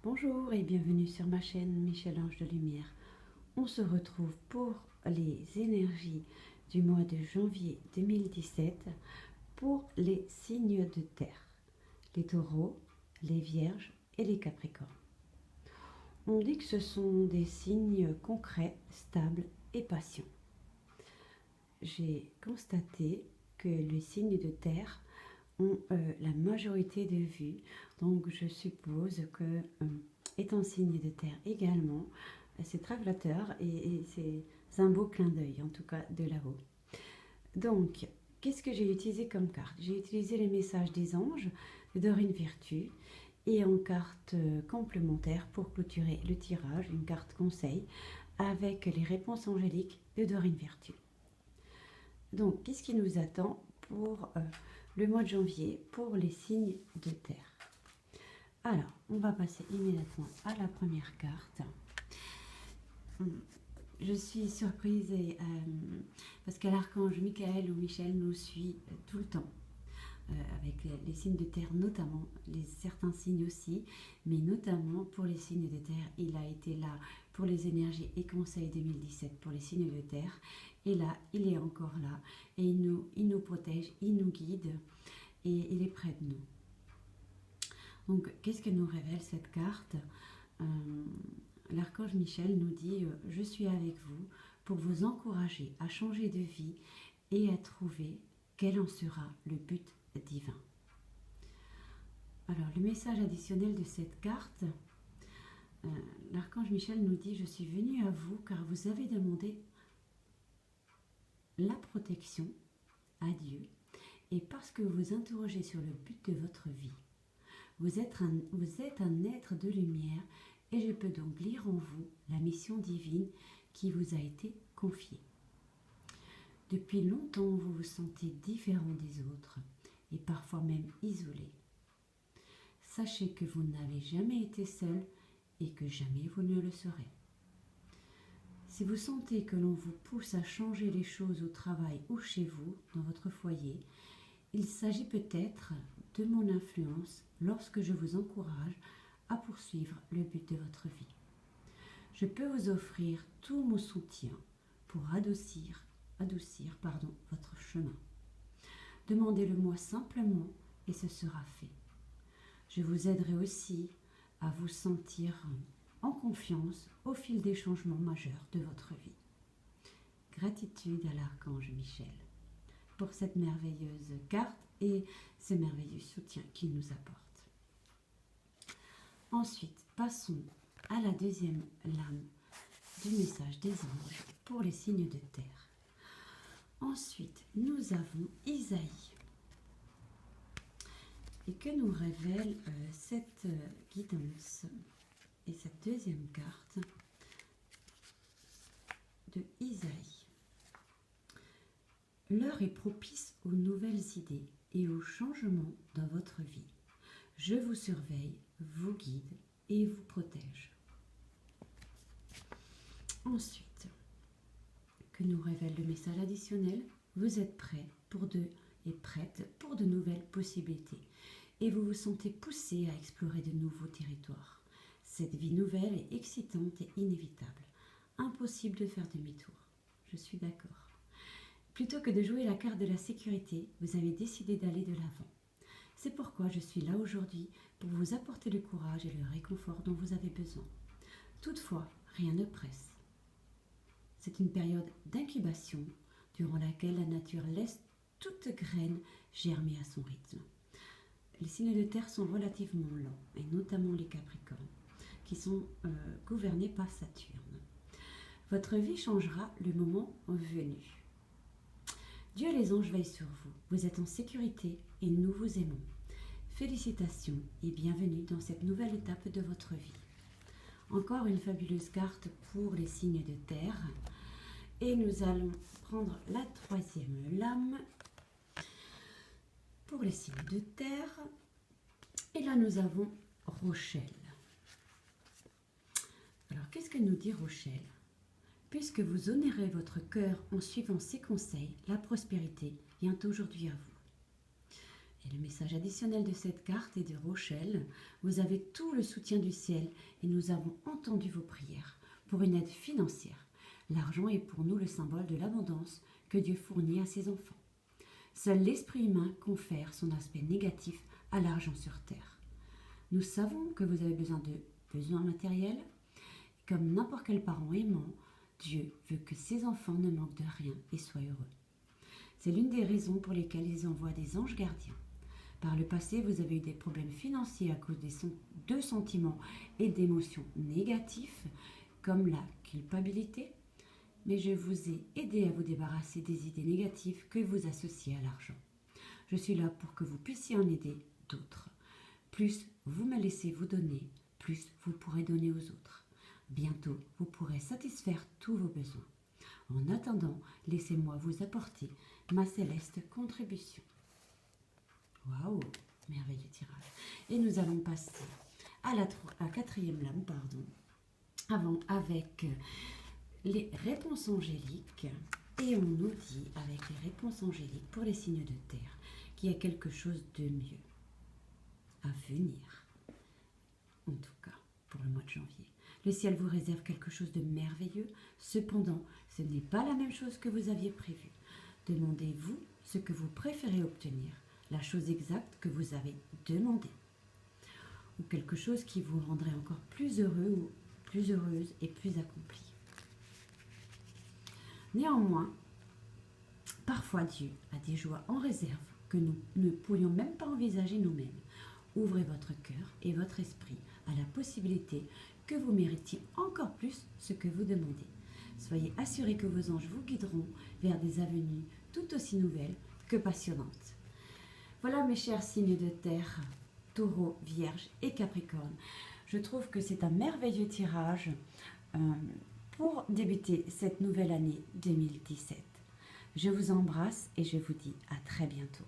Bonjour et bienvenue sur ma chaîne Michel-Ange de Lumière. On se retrouve pour les énergies du mois de janvier 2017 pour les signes de terre, les taureaux, les vierges et les capricornes. On dit que ce sont des signes concrets, stables et patients. J'ai constaté que les signes de terre ont la majorité de vues, donc je suppose que étant signe de terre également, c'est très flatteur et c'est un beau clin d'œil en tout cas de là-haut. Donc qu'est-ce que j'ai utilisé comme carte? J'ai utilisé les messages des anges de Dorine Virtue et en carte complémentaire pour clôturer le tirage, une carte conseil avec les réponses angéliques de Dorine Virtue. Donc qu'est-ce qui nous attend pour le mois de janvier pour les signes de terre? Alors, on va passer immédiatement à la première carte. Je suis surprise parce que l'archange Michael ou Michel nous suit tout le temps, avec les signes de terre notamment, certains signes aussi, mais notamment pour les signes de terre, il a été là pour les énergies et conseils 2017 pour les signes de terre, et là, il est encore là, et il nous protège, il nous guide, et il est près de nous. Donc, qu'est-ce que nous révèle cette carte? L'archange Michel nous dit « Je suis avec vous pour vous encourager à changer de vie et à trouver quel en sera le but divin. » Alors, le message additionnel de cette carte, l'archange Michel nous dit « Je suis venu à vous car vous avez demandé la protection à Dieu et parce que vous vous interrogez sur le but de votre vie. Vous êtes un être de lumière et je peux donc lire en vous la mission divine qui vous a été confiée. Depuis longtemps, vous vous sentez différent des autres et parfois même isolé. Sachez que vous n'avez jamais été seul et que jamais vous ne le serez. Si vous sentez que l'on vous pousse à changer les choses au travail ou chez vous, dans votre foyer, il s'agit peut-être de mon influence lorsque je vous encourage à poursuivre le but de votre vie. Je peux vous offrir tout mon soutien pour adoucir votre chemin. Demandez-le-moi simplement et ce sera fait. Je vous aiderai aussi à vous sentir en confiance au fil des changements majeurs de votre vie. Gratitude à l'archange Michel pour cette merveilleuse carte et ce merveilleux soutien qu'il nous apporte. Ensuite, passons à la deuxième lame du message des anges pour les signes de terre. Ensuite, nous avons Isaïe. Et que nous révèle cette guidance et cette deuxième carte de Isaïe. L'heure est propice aux nouvelles idées et aux changements dans votre vie. Je vous surveille, vous guide et vous protège. Ensuite, que nous révèle le message additionnel, vous êtes prêts et prête pour de nouvelles possibilités et vous vous sentez poussé à explorer de nouveaux territoires. Cette vie nouvelle est excitante et inévitable. Impossible de faire demi-tour. Je suis d'accord. Plutôt que de jouer la carte de la sécurité, vous avez décidé d'aller de l'avant. C'est pourquoi je suis là aujourd'hui pour vous apporter le courage et le réconfort dont vous avez besoin. Toutefois, rien ne presse. C'est une période d'incubation durant laquelle la nature laisse toute graine germer à son rythme. Les signes de terre sont relativement lents, et notamment les capricornes, qui sont gouvernés par Saturne. Votre vie changera le moment venu. Dieu et les anges veillent sur vous. Vous êtes en sécurité et nous vous aimons. Félicitations et bienvenue dans cette nouvelle étape de votre vie. Encore une fabuleuse carte pour les signes de terre. Et nous allons prendre la troisième lame pour les signes de terre. Et là, nous avons Rochelle. Alors, qu'est-ce que nous dit Rochelle? Puisque vous honorez votre cœur en suivant ses conseils, la prospérité vient aujourd'hui à vous. Et le message additionnel de cette carte est de Rochelle. Vous avez tout le soutien du ciel et nous avons entendu vos prières pour une aide financière. L'argent est pour nous le symbole de l'abondance que Dieu fournit à ses enfants. Seul l'esprit humain confère son aspect négatif à l'argent sur terre. Nous savons que vous avez besoin matériels. Comme n'importe quel parent aimant, Dieu veut que ses enfants ne manquent de rien et soient heureux. C'est l'une des raisons pour lesquelles il envoie des anges gardiens. Par le passé, vous avez eu des problèmes financiers à cause de sentiments et d'émotions négatifs, comme la culpabilité, mais je vous ai aidé à vous débarrasser des idées négatives que vous associez à l'argent. Je suis là pour que vous puissiez en aider d'autres. Plus vous me laissez vous donner, plus vous pourrez donner aux autres. Bientôt, vous pourrez satisfaire tous vos besoins. En attendant, laissez-moi vous apporter ma céleste contribution. Waouh, merveilleux tirage. Et nous allons passer à la quatrième lame, avec les réponses angéliques. Et on nous dit, avec les réponses angéliques pour les signes de terre, qu'il y a quelque chose de mieux à venir. En tout cas, pour le mois de janvier. Le ciel vous réserve quelque chose de merveilleux. Cependant, ce n'est pas la même chose que vous aviez prévu. Demandez-vous ce que vous préférez obtenir, la chose exacte que vous avez demandée, ou quelque chose qui vous rendrait encore plus heureux ou plus heureuse et plus accomplie. Néanmoins, parfois Dieu a des joies en réserve que nous ne pourrions même pas envisager nous-mêmes. Ouvrez votre cœur et votre esprit à la possibilité que vous méritiez encore plus ce que vous demandez. Soyez assurés que vos anges vous guideront vers des avenues tout aussi nouvelles que passionnantes. Voilà mes chers signes de terre, Taureau, Vierge et Capricorne. Je trouve que c'est un merveilleux tirage pour débuter cette nouvelle année 2017. Je vous embrasse et je vous dis à très bientôt.